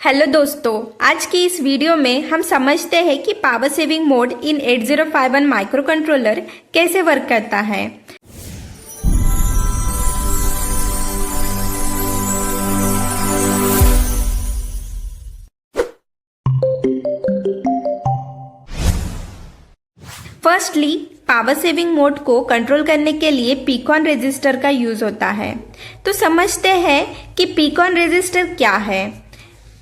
Hello दोस्तों, आज की इस वीडियो में हम समझते हैं कि power saving mode in 8051 micro controller कैसे वर्क करता है। फर्स्टली, पावर सेविंग मोड को कंट्रोल करने के लिए पीकॉन रजिस्टर का यूज होता है। तो समझते हैं कि पीकॉन रजिस्टर क्या है।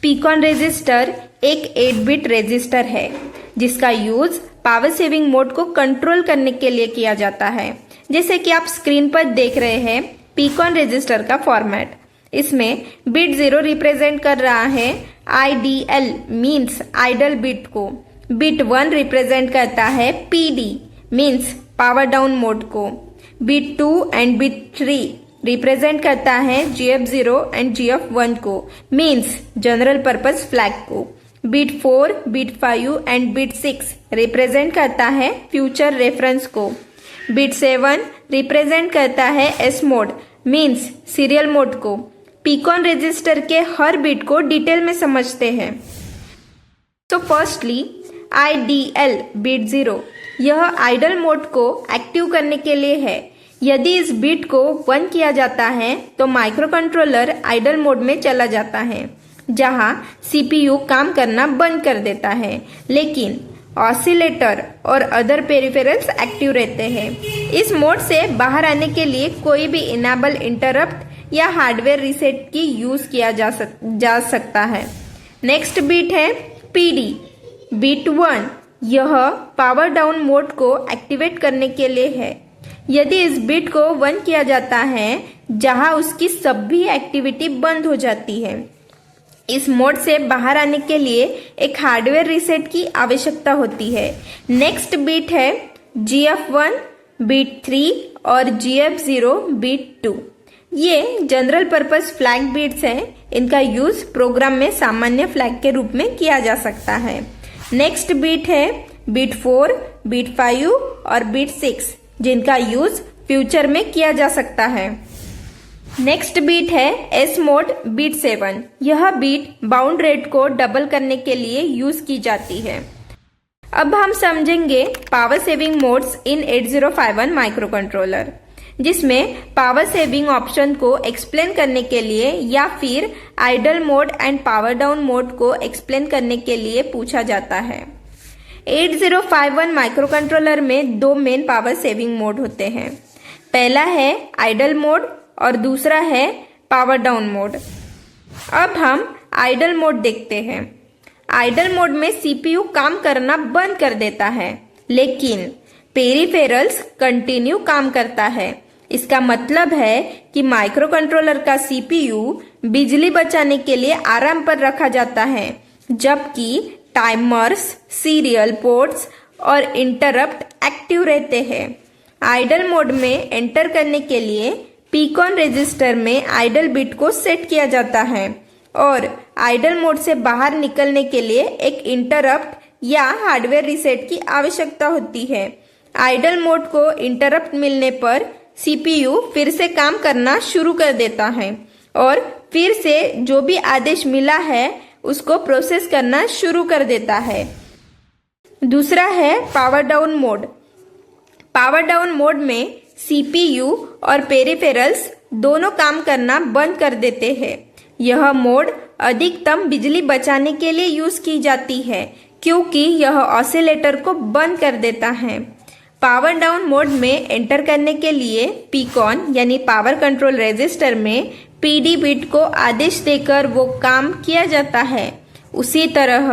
पीकॉन रजिस्टर एक 8 बिट रजिस्टर है जिसका यूज पावर सेविंग मोड को कंट्रोल करने के लिए किया जाता है। जैसे कि आप स्क्रीन पर देख रहे हैं पीकॉन रजिस्टर का फॉर्मेट। इसमें बिट 0 रिप्रेजेंट कर रहा है आईडीएल मीन्स आइडल बिट को। बिट 1 रिप्रेजेंट करता है PD means power down mode को। बिट 2 एंड बिट 3 रिप्रेजेंट करता है GF0 एंड GF1 को मीन्स जनरल पर्पस फ्लैग को। Bit 4, bit 5 and bit 6 represent करता है फ्यूचर रेफरेंस को। बिट 7 रिप्रेजेंट करता है S mode means serial mode को। पीकॉन रजिस्टर के हर बिट को डिटेल में समझते हैं। तो फर्स्टली IDL बिट 0 यह आइडल मोड को एक्टिव करने के लिए है। यदि इस बिट को 1 किया जाता है तो माइक्रो कंट्रोलर आइडल मोड में चला जाता है जहां CPU काम करना बंद कर देता है, लेकिन ऑसिलेटर और अदर पेरिफेरल्स एक्टिव रहते हैं। इस मोड से बाहर आने के लिए कोई भी इनेबल इंटरप्ट या हार्डवेयर रीसेट की यूज किया जा सकता है। नेक्स्ट बिट है PD बिट 1 यह पावर डाउन मोड को एक्टिवेट करने के लिए है। यदि इस बिट को 1 किया जाता है जहां उसकी सभी एक्टिविटी बंद हो जाती है। इस मोड से बाहर आने के लिए एक हार्डवेयर रीसेट की आवश्यकता होती है। नेक्स्ट बिट है GF1 बिट 3 और GF0 बिट 2। ये जनरल पर्पस फ्लैग बिट्स हैं। इनका यूज प्रोग्राम में सामान्य फ्लैग के रूप में किया जा सकता है। नेक्स्ट बिट है बिट 4, बिट 5 और बिट 6 जिनका यूज फ्यूचर में किया जा सकता है। नेक्स्ट बिट है S मोड बिट 7। यह बिट बाउंड रेट को डबल करने के लिए यूज की जाती है। अब हम समझेंगे power saving modes in 8051 microcontroller, जिसमें पावर सेविंग ऑप्शन को एक्सप्लेन करने के लिए या फिर idle mode and power down mode को एक्सप्लेन करने के लिए पूछा जाता है। 8051 माइक्रो कंट्रोलर में 2 मेन पावर सेविंग मोड होते हैं। पहला है आइडल मोड और दूसरा है पावर डाउन मोड। अब हम आइडल मोड देखते हैं। आइडल मोड में CPU काम करना बंद कर देता है, लेकिन पेरिफेरल्स कंटिन्यू काम करता है। इसका मतलब है कि माइक्रो कंट्रोलर का CPU बिजली बचाने के लिए आराम पर रखा जाता है, जबकि टाइमर्स, सीरियल पोर्ट्स और इंटरप्ट एक्टिव रहते हैं। आइडल मोड में एंटर करने के लिए पीकॉन रजिस्टर में आइडल बिट को सेट किया जाता है और आइडल मोड से बाहर निकलने के लिए एक इंटरप्ट या हार्डवेयर रीसेट की आवश्यकता होती है। आइडल मोड को इंटरप्ट मिलने पर CPU फिर से काम करना शुरू कर देता है और फिर से जो भी आदेश मिला है उसको प्रोसेस करना शुरू कर देता है। दूसरा है power down mode. Power down mode में CPU और पेरिफेरल्स दोनों काम करना बंद कर देते हैं। यह मोड अधिकतम बिजली बचाने के लिए यूज की जाती है क्योंकि यह ऑसिलेटर को बंद कर देता है। पावर डाउन मोड में एंटर करने के लिए पीकॉन यानी पावर कंट्रोल रजिस्टर में PD बिट को आदेश देकर वो काम किया जाता है। उसी तरह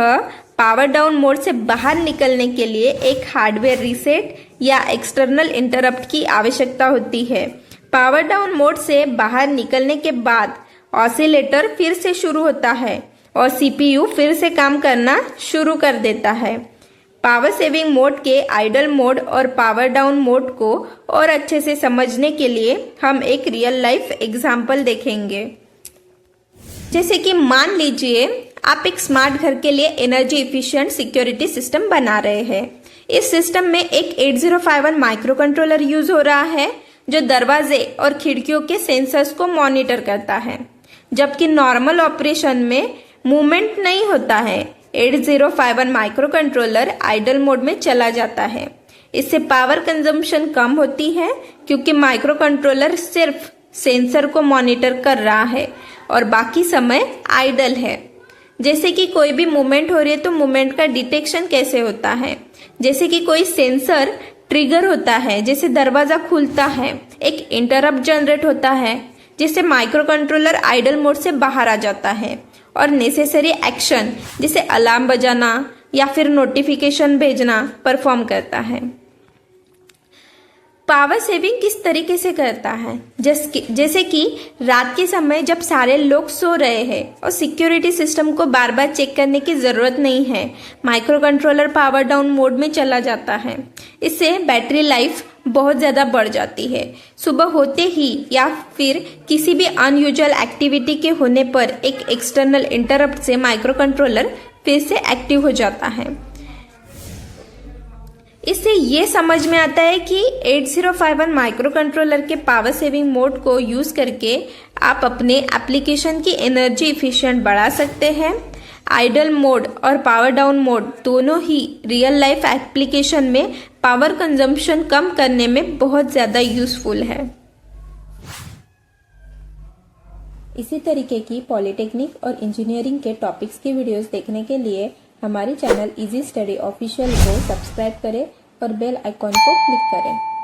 पावर डाउन मोड से बाहर निकलने के लिए एक हार्डवेयर रीसेट या एक्सटर्नल इंटरप्ट की आवश्यकता होती है। पावर डाउन मोड से बाहर निकलने के बाद ऑसिलेटर फिर से शुरू होता है और CPU फिर से काम करना शुरू कर देता है। पावर सेविंग मोड के आइडल मोड और पावर डाउन मोड को और अच्छे से समझने के लिए हम एक रियल लाइफ एग्जाम्पल देखेंगे। जैसे कि मान लीजिए आप एक स्मार्ट घर के लिए एनर्जी एफिशिएंट सिक्योरिटी सिस्टम बना रहे हैं। इस सिस्टम में एक 8051 माइक्रो कंट्रोलर यूज हो रहा है जो दरवाजे और खिड़कियों के सेंसर्स को मॉनिटर करता है, जबकि नॉर्मल ऑपरेशन में मूवमेंट नहीं होता है। 8051 माइक्रो कंट्रोलर आइडल मोड में चला जाता है। इससे पावर कंजम्पशन कम होती है क्योंकि माइक्रो कंट्रोलर सिर्फ सेंसर को मॉनिटर कर रहा है और बाकी समय आइडल है। जैसे कि कोई भी मूवमेंट हो रही है तो मूवमेंट का डिटेक्शन कैसे होता है, जैसे कि कोई सेंसर ट्रिगर होता है, जैसे दरवाजा खुलता है, एक इंटरप्ट जनरेट होता है, जिससे माइक्रो कंट्रोलर आइडल मोड से बाहर आ जाता है और नेसेसरी एक्शन जैसे अलार्म बजाना या फिर नोटिफिकेशन भेजना परफॉर्म करता है। पावर सेविंग किस तरीके से करता है, जैसे कि रात के समय जब सारे लोग सो रहे हैं और सिक्योरिटी सिस्टम को बार बार चेक करने की ज़रूरत नहीं है, micro controller power down mode में चला जाता है। इससे बैटरी लाइफ बहुत ज़्यादा बढ़ जाती है। सुबह होते ही या फिर किसी भी अनयूजुअल एक्टिविटी के होने पर एक एक्सटर्नल इंटरप्ट से माइक्रो कंट्रोलर फिर से एक्टिव हो जाता है। इससे ये समझ में आता है कि 8051 माइक्रो कंट्रोलर के पावर सेविंग मोड को यूज़ करके आप अपने एप्लीकेशन की एनर्जी इफिशिएंट बढ़ा सकते हैं। आइडल मोड और पावर डाउन मोड दोनों ही रियल लाइफ एप्लीकेशन में पावर कंजम्पशन कम करने में बहुत ज़्यादा यूज़फुल है। इसी तरीके की पॉलिटेक्निक और इंजीनियरिंग के टॉपिक्स की वीडियोस देखने के लिए हमारे चैनल इजी स्टडी ऑफिशियल को सब्सक्राइब करें और बेल आइकॉन को क्लिक करें।